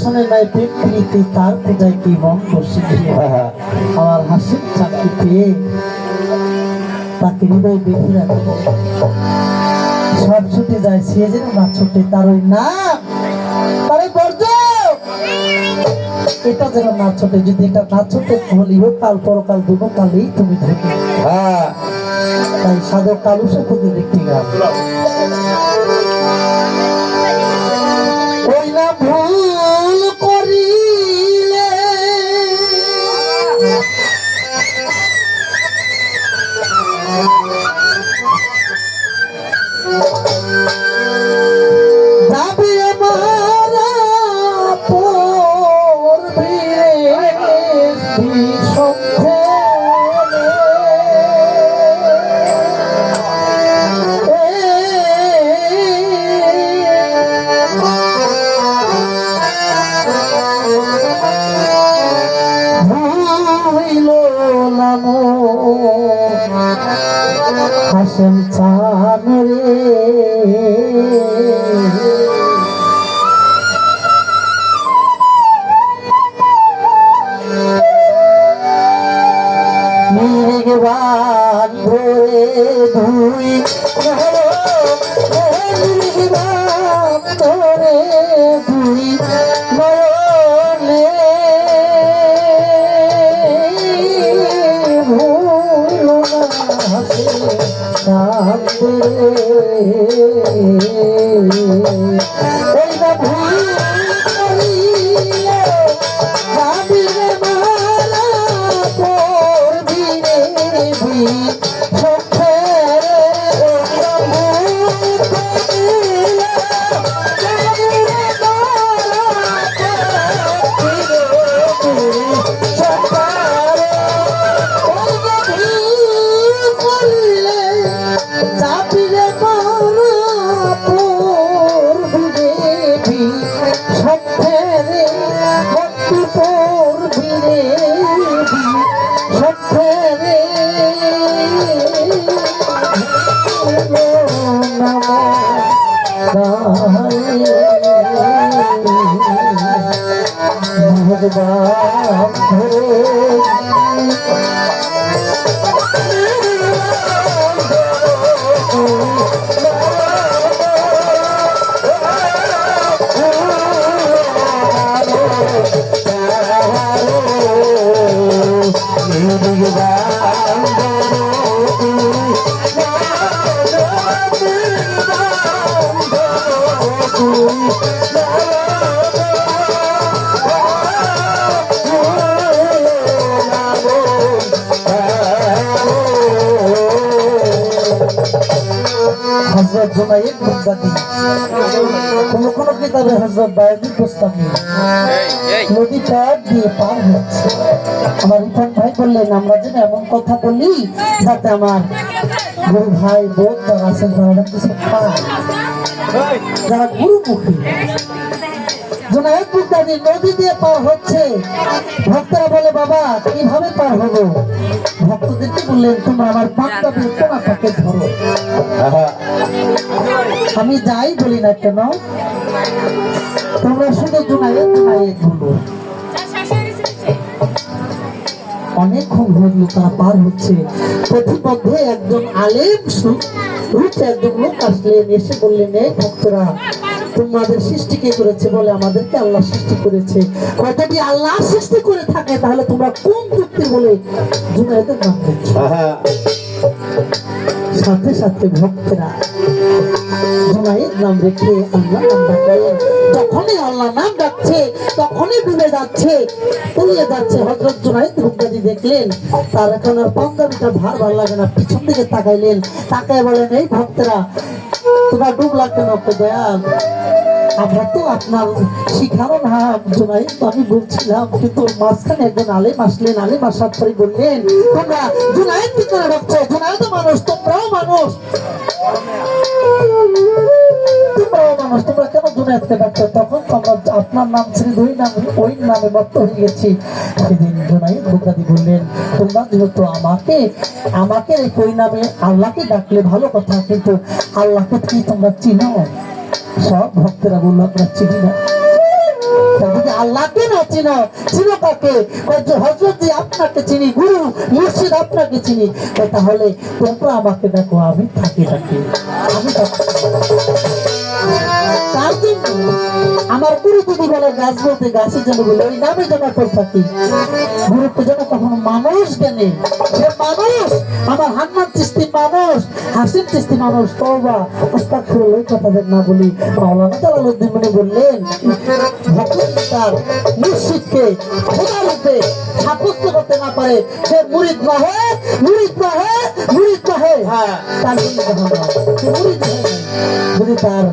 শোনে নাই প্রেম প্রীতি তার পূজায় কি মন বসে আমার হাসির চাকরি পেয়ে তাকে হৃদয় বেঁধে রাখবে সব ছুটে যায় সে যেন না ছুটে তার ওই নাম তার ওই বর্জ্য এটা যেন না ছোটে যদি এটা না ছোটে তাহলে কাল পরকাল দুটো কালেই তুমি ধরবে তাই সাধক কালুসে খুঁজে দেখতে গান ওই না ভুল করিলে যাবে মারা পড়বে বিষক্ষে ভুইল নাম হাসেন চান রে ধরে ধুই ধরে ধুই মরলে ভুল না ওই না ভুল করিলে যাবিরে মারা করবি রে ভি হযরত জুনায়েদ বাগদাদী কোন কিতাবে হযরত বায়জির প্রস্তাব নেই নদী পার দিয়ে পার হচ্ছে আমার ইরফান ভাই বললেন আমরা যেন এমন কথা বলি যাতে আমার গুরু ভাই বোধ যারা আছেন তারা কিছু পায় যারা গুরুমুখী জুনায়েদ বাগদাদী নদী দিয়ে পার হচ্ছে ভক্তরা বলে বাবা কিভাবে পার হবো ভক্তদেরকে বললেন তোমরা আমার পাঞ্জাবের কোনাটাকে ধরো আমি যাই বলি না কেন তোমরা শুধু জুনায়েদ জুনায়েদ বলো অনেকক্ষণ হলো তারা পার হচ্ছে প্রতিপথে একজন আলেম রূপে একজন লোক আসলেন এসে বললেন এই ভক্তরা তোমাদের সৃষ্টি কে করেছে বলে আমাদেরকে আল্লাহ সৃষ্টি করেছে যদি আল্লাহ সৃষ্টি করে থাকে তাহলে তোমরা কোন যুক্তি বলে জুনায়েদের নাম দিচ্ছ সাথে সাথে ভক্তরা জুনায়েদ নাম রেখে আল্লাহ নাম ডাকলেন যখনই আল্লাহ নাম ডাকছে তখনই ডুবে যাচ্ছে তলিয়ে যাচ্ছে হযরত জুনায়েদ বাগদাদী দেখলেন তার এখন আর পাঞ্জাবিটা ভার লাগে না পিছন দিকে তাকাইলেন তাকায় বলেন এই ভক্তরা তোমরা ডুবলা কেন দয়াল আমরা তো আপনার শিখানো না জুনায়েদ আমি বলছিলাম কিন্তু মাঝখানে একজন আলেম আসলেন আলেম আসার পরে বললেন তোমরা জুনায়েদ কি করে রাখছো জুনায়েদ মানুষ তোমরাও মানুষ তোমরা কেন জুনায়েদকে ডাকছো তখন তোমরা আপনার নাম ছেড়ে ওই নামে মত্ত হয়ে গেছি সেদিন জুনায়েদ বাগদাদী বললেন তোমরা যেহেতু আমাকে ওই নামে আল্লাহকে ডাকলে ভালো কথা কিন্তু আল্লাহকে কি তোমরা চিনো সব ভক্তরা বললো আমরা চিনি না যদি আল্লাহকে না চিনো, চিনো কাকে? হযরত জি আপনাকে চিনি, গুরু মুর্শিদ আপনাকে চিনি। তাহলে তোমরা আমাকে দেখো, আমি থাকি থাকি আমি থাকি। তার জন্য আমার গুরু যদি বলে গাছ বলতে গাছের জন্য বলে ওই নামে যেন করে থাকি। গুরুকে যেন কখনো মানুষ জ্ঞানে, সে মানুষ, আমার হান্নান চিস্তি মানুষ, হাসিম চিস্তি মানুষ। তওবা আস্তাগফিরুল্লাহ, ওই কথা না বলি। মাওলানা জালালউদ্দিন মনি বললেন ভক্ত তার মুর্শিদকে খোদা রূপে সাব্যস্ত করতে না পারে, সে মুরিদ নহে, মুরিদ নহে, মুরিদ নহে। তার জন্য সে মুরিদ নহে যদি তার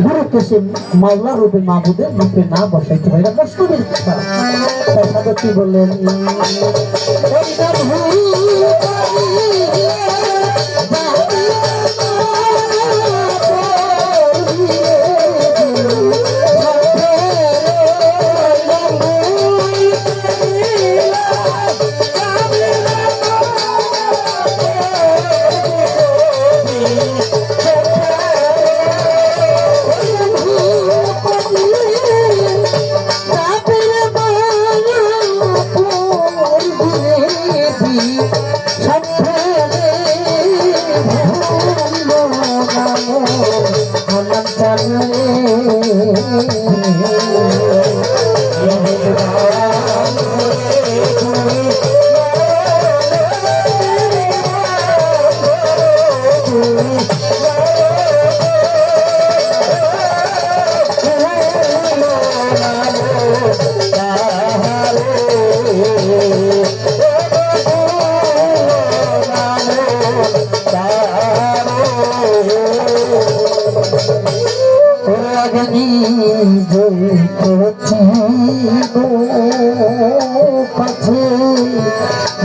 গুরুকে সে মাওলা রূপে মাবুদের রূপে না বসাইতে পারে। এটা মুশকিলের কথা। তার সাথে কি বললেন,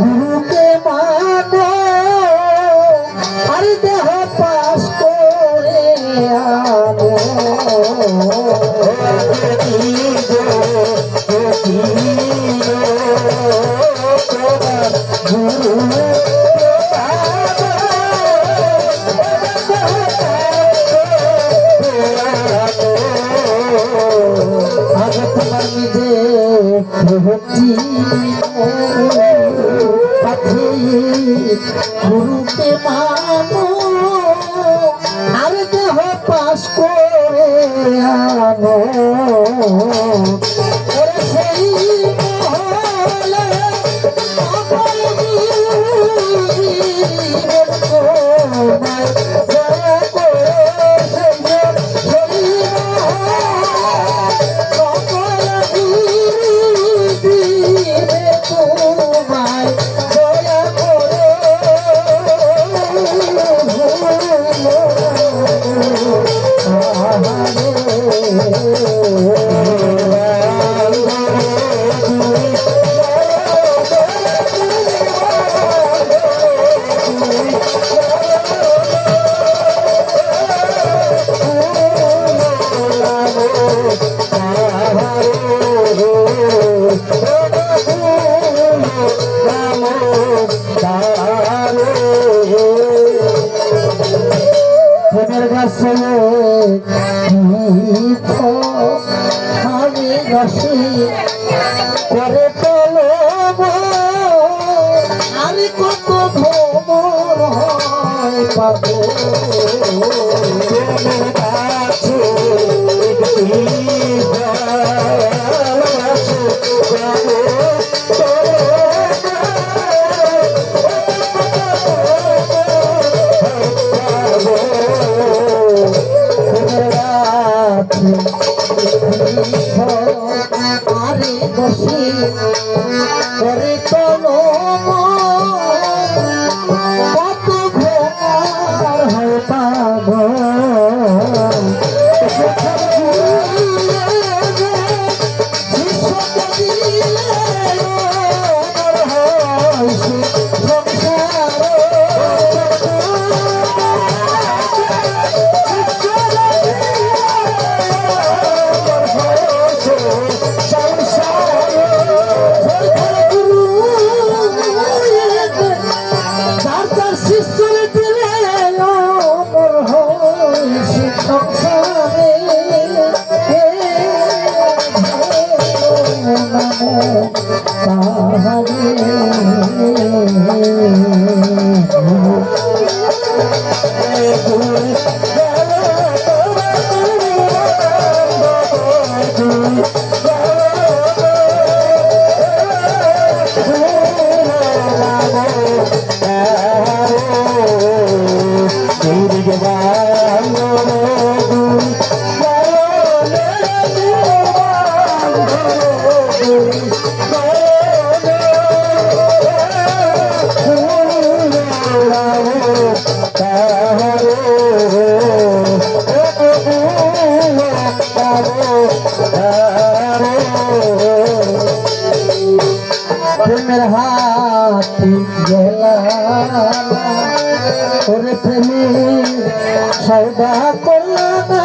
গুরুকে মানো আর দেহ পাশ করে আনো। গুরুকে মানো আর দেহ পাশ করে আনো। সেই মহলে করে তোলো আর কত ভ্রমর হয় পাবো করে তোলো কত ভোর হয় পাবো প্রেমের হাতি গেলা ওরে প্রেমী সৌদা করলা না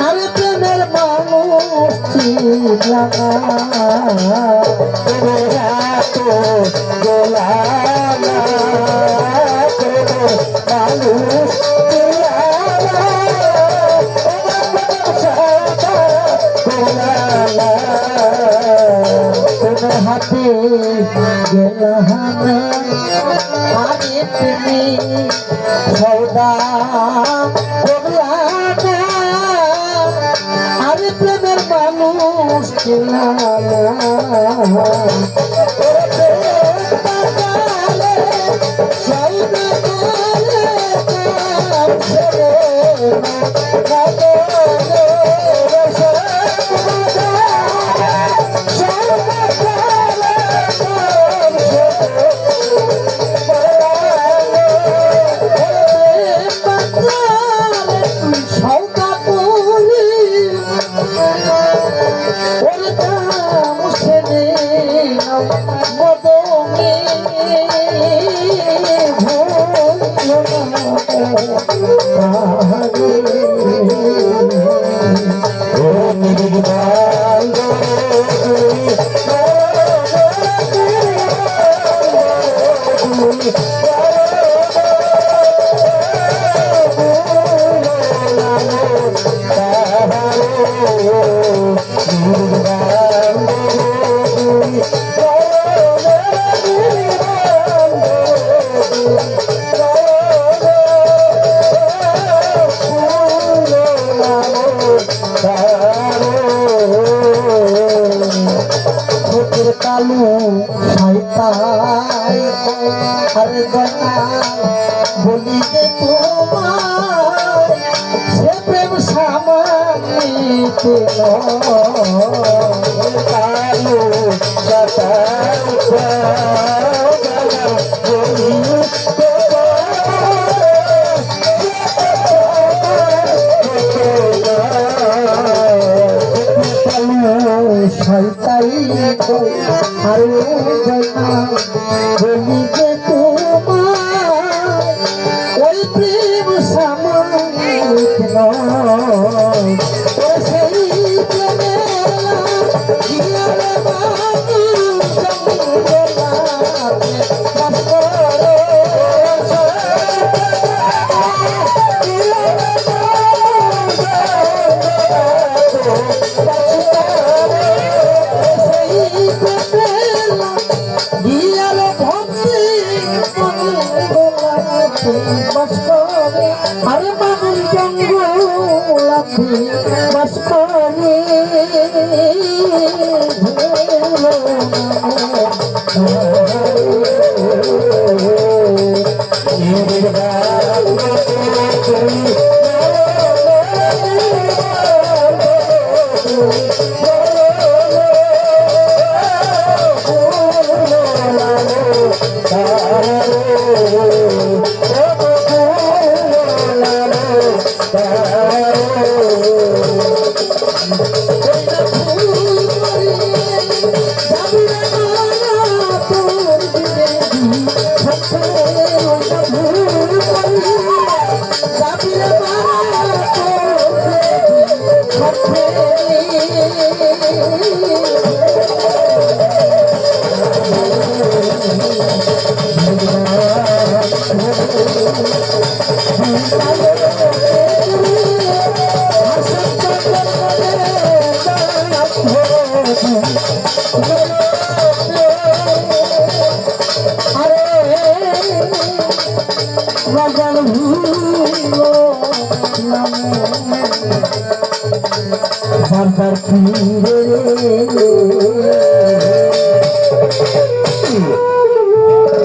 আরে প্রেমের মানুষ চিনলা না প্রেমের হাত গেলা না প্রেমের মানুষ চিনলা না সৌদা করলা না তোমার হাতে গেলাহানা আরে তুমি সৌদা করলানা আরে প্রেমের মানুষ চিনলানা সৌদা করে কালু সাইতাই আরে দয়া বলি যে তোমার সে প্রেম সামানিতে কালু সাইতাই বলি সাইতাই আরে জয়না বলি যে তোমার ওই প্রেম সামানিত নয় ও সেই প্রেমেলা গিয়ারে বাবু জঙ্গলাতে বাস করে আরে মানুষ জঙ্গলাতে বাস করে রাজার ভুলো বারবার ফিরে